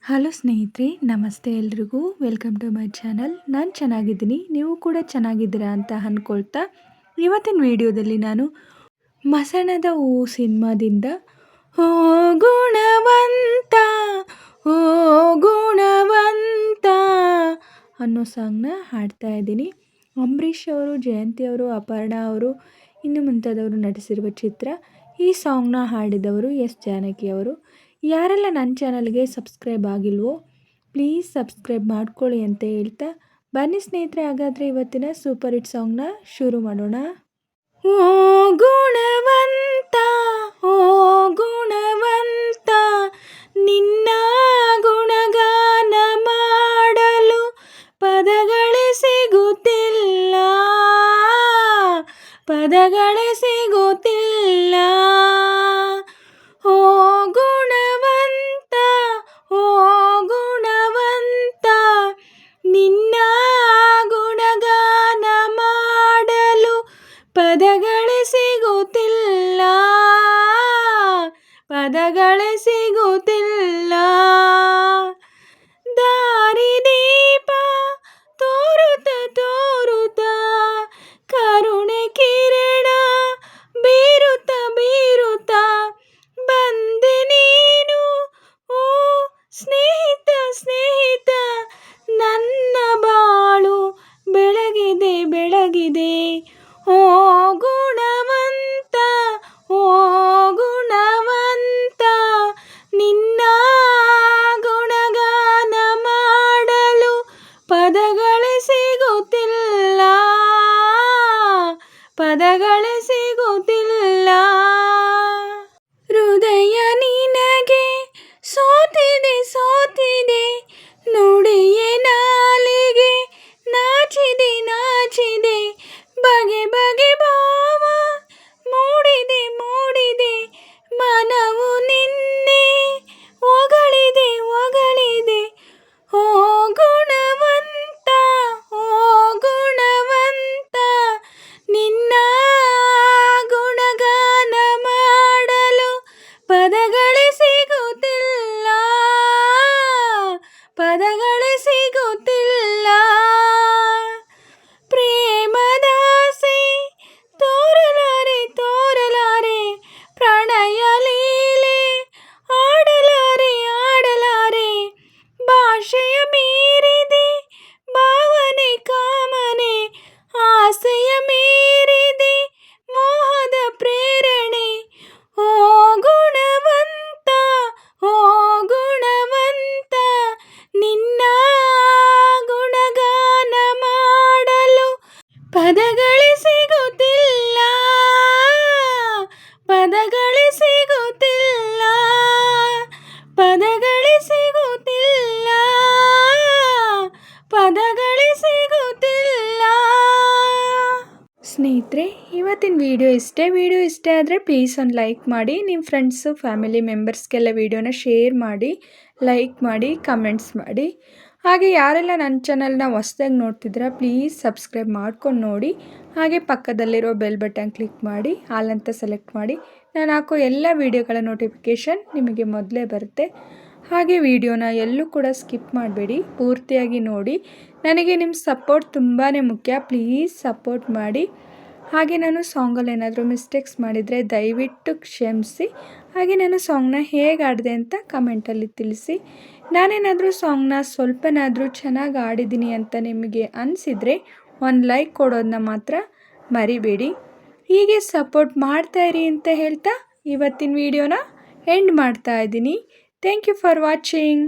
Hello ಸ್ನೇಹಿತರೆ, ನಮಸ್ತೆ ಎಲ್ರಿಗೂ. Welcome to my channel. ನಾನು ಚೆನ್ನಾಗಿದ್ದೀನಿ, ನೀವು ಕೂಡ ಚೆನ್ನಾಗಿದ್ದೀರಾ ಅಂತ ಅಂದ್ಕೊಳ್ತಾ ಇವತ್ತಿನ ವಿಡಿಯೋದಲ್ಲಿ ನಾನು ಮಸಣದ ಹೂ ಸಿನಿಮಾದಿಂದ ಓ ಗುಣವಂತ ಓ ಗುಣವಂತ ಅನ್ನೋ ಸಾಂಗ್ನ ಹಾಡ್ತಾ ಇದ್ದೀನಿ. ಅಂಬರೀಷ್ ಅವರು, ಜಯಂತಿ ಅವರು, ಅಪರ್ಣ ಅವರು ಇನ್ನು ಮುಂತಾದವರು ನಟಿಸಿರುವ ಚಿತ್ರ. ಈ ಸಾಂಗ್ನ ಹಾಡಿದವರು ಎಸ್ ಜಾನಕಿ ಅವರು. ಯಾರೆಲ್ಲ ನನ್ನ ಚಾನಲ್ಗೆ ಸಬ್ಸ್ಕ್ರೈಬ್ ಆಗಿಲ್ವೋ ಪ್ಲೀಸ್ ಸಬ್ಸ್ಕ್ರೈಬ್ ಮಾಡ್ಕೊಳ್ಳಿ ಅಂತ ಹೇಳ್ತಾ ಬನ್ನಿ ಸ್ನೇಹಿತರೆ, ಹಾಗಾದರೆ ಇವತ್ತಿನ ಸೂಪರ್ ಹಿಟ್ ಸಾಂಗ್ನ ಶುರು ಮಾಡೋಣ. ಓ ಗುಣವಂತ ಓ ಗುಣವಂತ, ನಿನ್ನ ಗುಣಗಾನ ಮಾಡಲು ಪದಗಳೇ ಸಿಗುತ್ತಿಲ್ಲ, ಪದಗಳೇ ಸಿಗುತ್ತಿಲ್ಲ. ಓ ಗುಣವಂತ ಓ ಗುಣವಂತ, ನಿನ್ನ ಗುಣಗಾನ ಮಾಡಲು ಪದಗಳೇ ಸಿಗುತ್ತಿಲ್ಲ, ಪದಗಳೇ ಸಿಗುತ್ತಿಲ್ಲ. ದಾರಿದೀಪ ತೋರುತ್ತ ತೋರುತ್ತ, ಕರುಣೆ ಕಿರಣ ಬೀರುತ್ತ ಬೀರುತ್ತ ಬಂದೆ ನೀನು ಓ ಸ್ನೇಹಿತ ಸ್ನೇಹಿತ, ನನ್ನ ಬಾಳು ಬೆಳಗಿದೆ ಬೆಳಗಿದೆ. ಓ ಗುಣವಂತ ಓ ಗುಣವಂತ, ನಿನ್ನ ಗುಣಗಾನ ಮಾಡಲು ಪದಗಳೇ ಸಿಗುತ್ತಿಲ್ಲ, ಪದಗಳೇ ಸಿಗುತ್ತಿಲ್ಲ. ಹೃದಯ ನಿನಗೆ ಸೋತಿದೆ ಸೋತಿದೆ, ನುಡಿಯೇ ನಾಲಿಗೆ ನಾಚಿದೆ ನಾಚಿದೆ, ಬಗೆ ಬಗೆ ಭಾವ ಮೂಡಿದೆ ಮೂಡಿದೆ, ಮನವು ನಿನ್ನೆ ಹೊಗಳಿದೆ ಹೊಗಳಿದೆ. ಓ ಗುಣವಂತ ಓ ಗುಣವಂತ, ನಿನ್ನ ಗುಣಗಾನ ಮಾಡಲು ಪದಗಳೇ ಸಿಗುತ್ತಿಲ್ಲ, ಪದಗಳೇ ಸಿಗುತ್ತಿಲ್ಲ. ಪ್ರೇಮದಾಸೆ ತೋರಲಾರೆ ತೋರಲಾರೆ, ಪ್ರಣಯ ಲೀಲೆ ಆಡಲಾರೆ ಆಡಲಾರೆ, ಭಾಷೆಯ ಮೀರಿದೆ ಭಾವನೆ ಕಾಮನೆ, ಆಸೆಯ ಮೀರಿದೆ ಮೋಹದ ಪ್ರೇರಣೆ. ಓ ಗುಣವಂತ ಓ ಗುಣವಂತ, ನಿನ್ನ ಗುಣಗಾನ ಮಾಡಲು ಪದಗಳೇ ಸಿಗುತ್ತಿಲ್ಲ, ಪದಗಳೇ ಸಿಗುತ್ತಿಲ್ಲ, ಪದಗಳೇ ಸಿಗುತ್ತಿಲ್ಲ, ಪದಗಳೇ ಸಿಗುತ್ತಿಲ್ಲ. ಸ್ನೇಹಿತರೆ, ಇವತ್ತಿನ ವಿಡಿಯೋ ಇಷ್ಟ ಆದರೆ ಪ್ಲೀಸ್ ಒಂದು ಲೈಕ್ ಮಾಡಿ, ನಿಮ್ಮ ಫ್ರೆಂಡ್ಸು ಫ್ಯಾಮಿಲಿ ಮೆಂಬರ್ಸ್ಗೆಲ್ಲ ವಿಡಿಯೋನ ಶೇರ್ ಮಾಡಿ, ಲೈಕ್ ಮಾಡಿ, ಕಮೆಂಟ್ಸ್ ಮಾಡಿ. ಹಾಗೆ ಯಾರೆಲ್ಲ ನನ್ನ ಚಾನಲ್ನ ಹೊಸ್ದಾಗಿ ನೋಡ್ತಿದ್ದೀರಾ ಪ್ಲೀಸ್ ಸಬ್ಸ್ಕ್ರೈಬ್ ಮಾಡ್ಕೊಂಡು ನೋಡಿ. ಹಾಗೆ ಪಕ್ಕದಲ್ಲಿರೋ ಬೆಲ್ ಬಟನ್ ಕ್ಲಿಕ್ ಮಾಡಿ ಆಲ್ ಅಂತ ಸೆಲೆಕ್ಟ್ ಮಾಡಿ, ನಾನು ಹಾಕೋ ಎಲ್ಲ ವಿಡಿಯೋಗಳ ನೋಟಿಫಿಕೇಷನ್ ನಿಮಗೆ ಮೊದಲೇ ಬರುತ್ತೆ. ಹಾಗೆ ವಿಡಿಯೋನ ಎಲ್ಲೂ ಕೂಡ ಸ್ಕಿಪ್ ಮಾಡಬೇಡಿ, ಪೂರ್ತಿಯಾಗಿ ನೋಡಿ. ನನಗೆ ನಿಮ್ಮ ಸಪೋರ್ಟ್ ತುಂಬಾ ಮುಖ್ಯ, ಪ್ಲೀಸ್ ಸಪೋರ್ಟ್ ಮಾಡಿ. ಹಾಗೆ ನಾನು ಸಾಂಗಲ್ಲಿ ಏನಾದರೂ ಮಿಸ್ಟೇಕ್ಸ್ ಮಾಡಿದರೆ ದಯವಿಟ್ಟು ಕ್ಷಮಿಸಿ. ಹಾಗೆ ನಾನು ಸಾಂಗ್ನ ಹೇಗೆ ಆಡಿದೆ ಅಂತ ಕಮೆಂಟಲ್ಲಿ ತಿಳಿಸಿ. ನಾನೇನಾದರೂ ಸಾಂಗ್ನ ಸ್ವಲ್ಪನಾದರೂ ಚೆನ್ನಾಗಿ ಆಡಿದ್ದೀನಿ ಅಂತ ನಿಮಗೆ ಅನಿಸಿದರೆ ಒಂದು ಲೈಕ್ ಕೊಡೋದನ್ನ ಮಾತ್ರ ಮರಿಬೇಡಿ. ಹೀಗೆ ಸಪೋರ್ಟ್ ಮಾಡ್ತಾಯಿರಿ ಅಂತ ಹೇಳ್ತಾ ಇವತ್ತಿನ ವಿಡಿಯೋನ ಎಂಡ್ ಮಾಡ್ತಾ ಇದ್ದೀನಿ. Thank you for watching.